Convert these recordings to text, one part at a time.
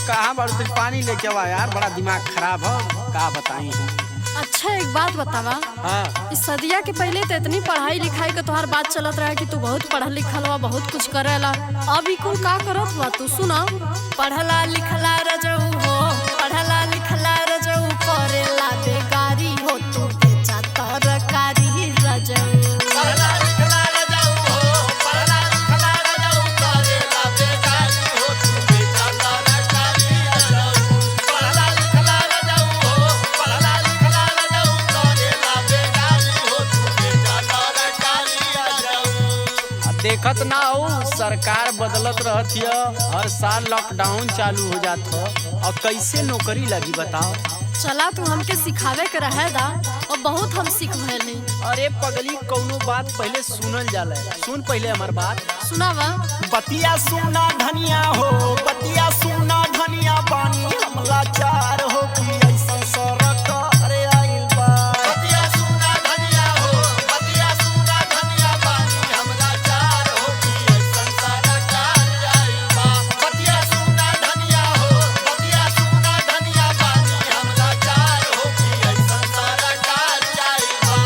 कहाँ बारू तेरे पानी लेके आवा यार, बड़ा दिमाग खराब हो, का बताई हम। अच्छा एक बात बतावा। हाँ इस सदिया के पहले तो इतनी पढ़ाई लिखाई का तोहार बात चलत रहा कि तू बहुत पढ़ल लिखल बा, बहुत कुछ करेला। अभी कुल का करत बा तू सुना। पढ़ला लिखला रजऊ हो, पढ़ला लिखला रजऊ करेला बेकारी हो, तू बेचा तरकारी रजऊ। देखत ना हो सरकार बदलत रहती है, हर साल लॉकडाउन चालू हो जात हो, और कैसे नौकरी लगी बताओ। चला तू हमके सिखावे के रहे दा, और बहुत हम सीख भइली। अरे पगली कौनो बात पहले सुनल जाला, सुन पहले हमार बात। सुनावा। बतिया सुना धनिया हो, बतिया सुना धनिया, पानी हमला चार हो कि ऐसा सरकार आइल बा। बतिया सुना धनिया हो, बतिया सुना धनिया, पानी हमला चार हो कि ऐसा सरकार आइल बा। बतिया सुना धनिया हो, बतिया सुना धनिया, पानी हमला चार हो कि ऐसा सरकार आइल बा।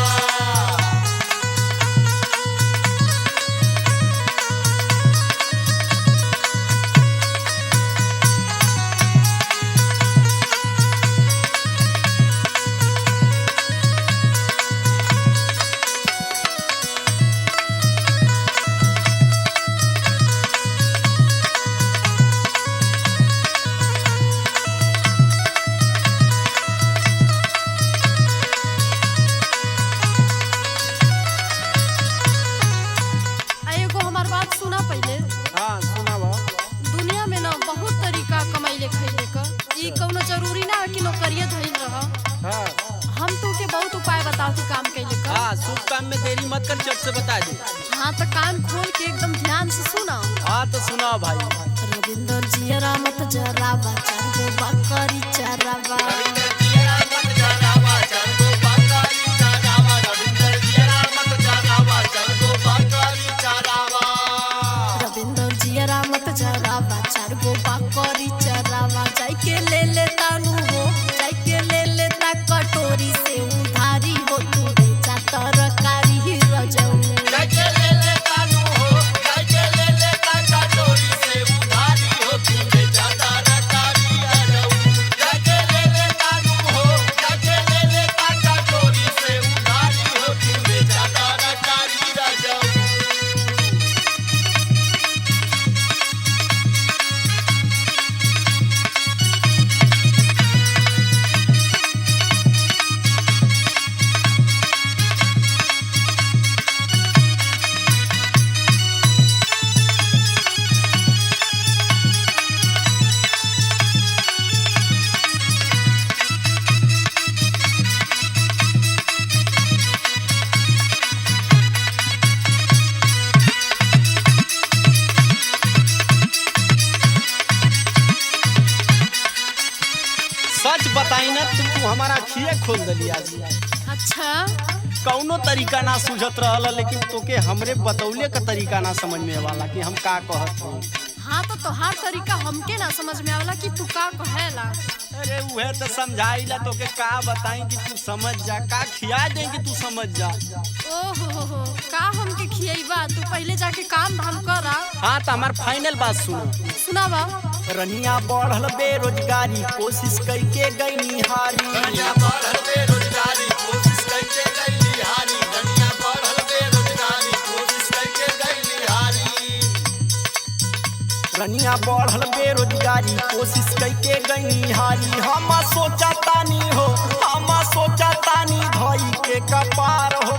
एगो हमार बात सुना पहले। हाँ सुनावा। दुनिया में ना बहुत तरीका कमाइले खैले का, ई कौनो जरूरी ना है कि नौकरिया धइल रह। हाँ हम तो के बहुत उपाय बताओ कि काम कैले का। हाँ, शुभ काम में देरी मत कर, चट से बता दे। हाँ तो कान खोल के एकदम ध्यान से सुना। हाँ तो सुनाओ भाई। रविंदर जियरा मत जरावा, चांगो बकरी चरावा। रविंदर जियरा मत जरावा, चारगो बकरी चरावा। जाके ले ले तानू हो, जाके ले ले ता कटोरी से उधारी हो, तू बेचा तरकारी रजऊ। सच बताई ना, तू हमारा अखिए खोल दली आज। अच्छा कौनो तरीका ना सूझत रहल, लेकिन तोके हमरे बतौले का तरीका ना समझ में आवाला कि हम का कहत हूँ। हाँ तो तोहार तरीका हमके ना समझ में आवला कि तू का कहेला। अरे उहे तो समझाइला तोके, का बताई कि तू समझ जा, का खिया दे कि तू समझ जा। ओहो का हमके खियाइबा, तू पहले जाके काम धाम करा। हाँ तो हमार फाइनल बात सुनो। सुनावा। रनिया बढ़ल बेरोजगारी, कोशिश करके गई निहारी। रनिया बढ़ल बेरोजगारी, कोशिश करके गई निहारी। रनिया बढ़ल बेरोजगारी, कोशिश करके गई निहारी। रनिया बढ़ल बेरोजगारी, कोशिश करके गई निहारी। हम सोचा तानी हो, हम सोचा तानी धोई के कपार हो